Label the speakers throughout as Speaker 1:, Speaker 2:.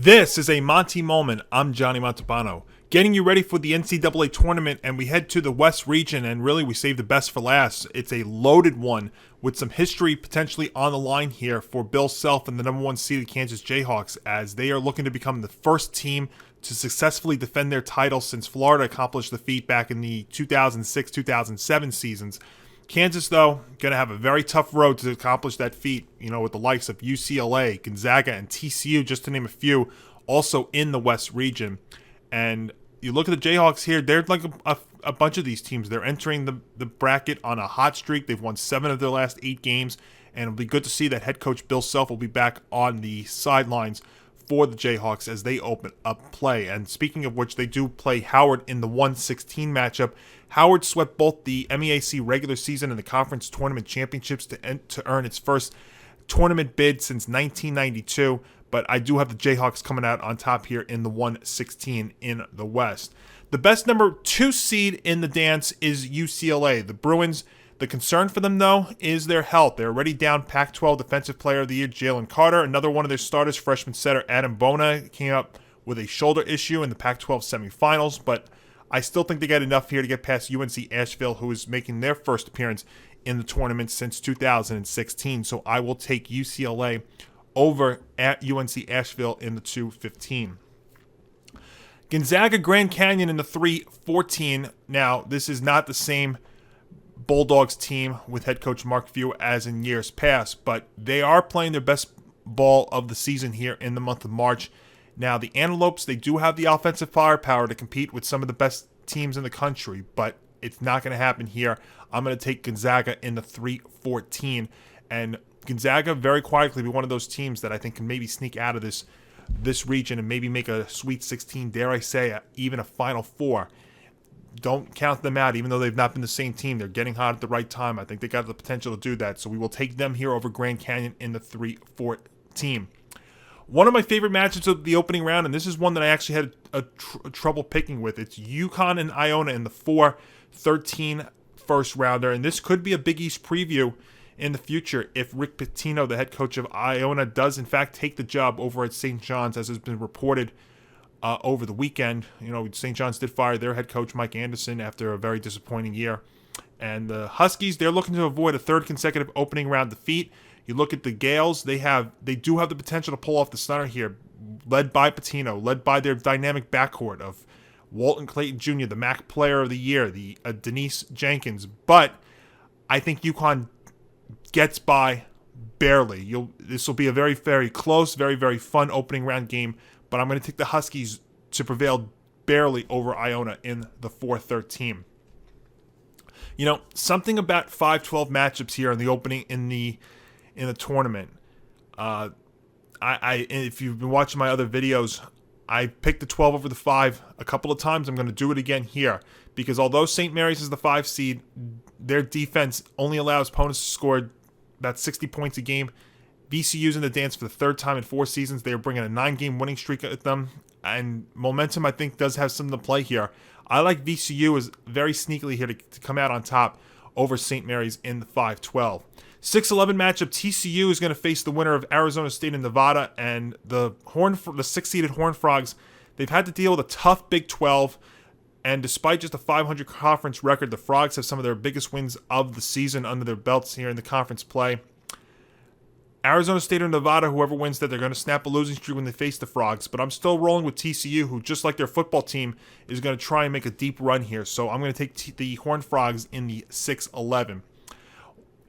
Speaker 1: This is a Monty moment. I'm Johnny Montalbano, getting you ready for the NCAA Tournament, and we head to the West region, and really we save the best for last. It's a loaded one with some history potentially on the line here for Bill Self and the number one seeded Kansas Jayhawks, as they are looking to become the first team to successfully defend their title since Florida accomplished the feat back in the 2006-2007 seasons. Kansas, though, going to have a very tough road to accomplish that feat, with the likes of UCLA, Gonzaga, and TCU, just to name a few, also in the West region. And you look at the Jayhawks here, they're like a bunch of these teams. They're entering the bracket on a hot streak. They've won 7 of their last 8 games, and it'll be good to see that head coach Bill Self will be back on the sidelines for the Jayhawks as they open up play. And speaking of which, they do play Howard in the 1-16 matchup. Howard swept both the MEAC regular season and the conference tournament championships to earn its first tournament bid since 1992, but I do have the Jayhawks coming out on top here in the 1-16 in the West. The best number 2 seed in the dance is UCLA. The Bruins, the concern for them, though, is their health. They're already down Pac-12 Defensive Player of the Year Jalen Carter. Another one of their starters, freshman setter Adam Bona, came up with a shoulder issue in the Pac-12 semifinals, but I still think they got enough here to get past UNC Asheville, who is making their first appearance in the tournament since 2016. So I will take UCLA over at UNC Asheville in the 2-15. Gonzaga Grand Canyon in the 3-14. Now, this is not the same Bulldogs team with head coach Mark Few as in years past, but they are playing their best ball of the season here in the month of March. Now, the Antelopes, they do have the offensive firepower to compete with some of the best teams in the country, but it's not going to happen here. I'm going to take Gonzaga in the 3-14, and Gonzaga very quietly be one of those teams that I think can maybe sneak out of this region and maybe make a Sweet 16, dare I say, even a Final Four. Don't count them out, even though they've not been the same team. They're getting hot at the right time. I think they got the potential to do that, so we will take them here over Grand Canyon in the 3-14. One of my favorite matchups of the opening round, and this is one that I actually had a trouble picking with. It's UConn and Iona in the 4-13 first rounder, and this could be a Big East preview in the future if Rick Pitino, the head coach of Iona, does in fact take the job over at St. John's, as has been reported over the weekend. St. John's did fire their head coach, Mike Anderson, after a very disappointing year. And the Huskies, they're looking to avoid a third consecutive opening round defeat. You look at the Gales, they do have the potential to pull off the stunner here, led by Pitino, led by their dynamic backcourt of Walton Clayton Jr., the MAC Player of the Year, the Denise Jenkins. But I think UConn gets by barely. This will be a very, very close, very, very fun opening round game, but I'm going to take the Huskies to prevail barely over Iona in the 4-13. Something about 5-12 matchups here in the opening in the tournament. If you've been watching my other videos, I picked the 12 over the 5 a couple of times. I'm going to do it again here because although St. Mary's is the 5 seed, their defense only allows opponents to score about 60 points a game. VCU's in the dance for the 3rd time in 4 seasons. They are bringing a 9-game winning streak at them, and momentum, I think, does have something to play here. I like VCU as very sneakily here to come out on top over St. Mary's in the 5-12. 6-11 matchup, TCU is going to face the winner of Arizona State and Nevada, and the 6-seeded Horned Frogs, they've had to deal with a tough Big 12, and despite just a 500 conference record, the Frogs have some of their biggest wins of the season under their belts here in the conference play. Arizona State or Nevada, whoever wins that, they're going to snap a losing streak when they face the Frogs, but I'm still rolling with TCU, who, just like their football team, is going to try and make a deep run here, so I'm going to take the Horned Frogs in the 6-11.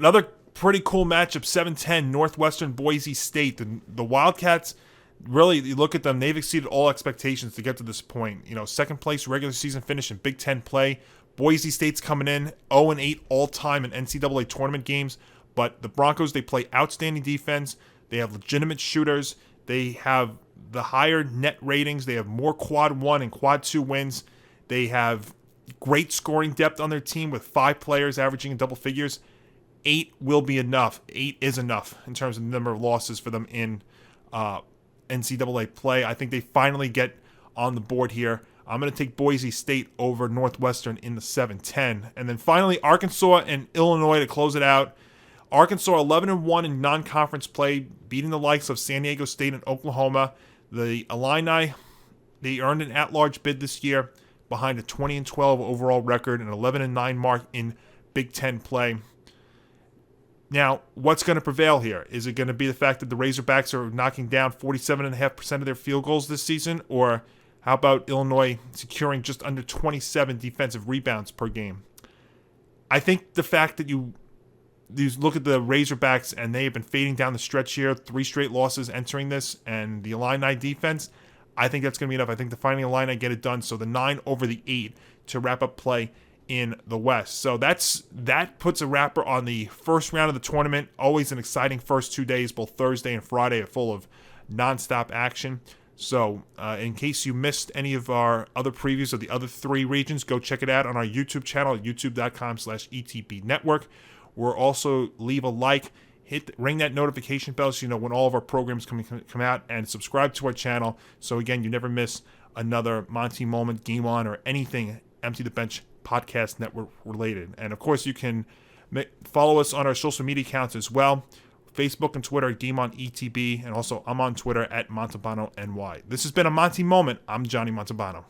Speaker 1: Another pretty cool matchup, 7-10, Northwestern Boise State. The Wildcats, really, you look at them, they've exceeded all expectations to get to this point. Second place regular season finish in Big Ten play. Boise State's coming in 0-8 all-time in NCAA tournament games. But the Broncos, they play outstanding defense. They have legitimate shooters. They have the higher net ratings. They have more Quad 1 and Quad 2 wins. They have great scoring depth on their team with 5 players averaging in double figures. 8 will be enough. 8 is enough in terms of the number of losses for them in NCAA play. I think they finally get on the board here. I'm going to take Boise State over Northwestern in the 7-10. And then finally, Arkansas and Illinois to close it out. Arkansas 11-1 in non-conference play, beating the likes of San Diego State and Oklahoma. The Illini, they earned an at-large bid this year behind a 20-12 overall record and 11-9 mark in Big Ten play. Now, what's going to prevail here? Is it going to be the fact that the Razorbacks are knocking down 47.5% of their field goals this season? Or how about Illinois securing just under 27 defensive rebounds per game? I think the fact that you look at the Razorbacks and they have been fading down the stretch here, 3 straight losses entering this, and the Illini defense, I think that's going to be enough. I think the Fighting Illini get it done. So the 9 over the 8 to wrap up play in the West. So that puts a wrapper on the first round of the tournament. Always an exciting first 2 days, both Thursday and Friday, are full of nonstop action. So in case you missed any of our other previews of the other 3 regions, go check it out on our YouTube channel at youtube.com/ETB Network. We're also leave a like, ring that notification bell so you know when all of our programs come out, and subscribe to our channel so again you never miss another Monty moment, Game On, or anything Empty the Bench podcast network related. And of course you can follow us on our social media accounts as well. Facebook and Twitter at Game On ETB, and also I'm on Twitter at Montalbano NY. This has been a Monty moment. I'm Johnny Montalbano.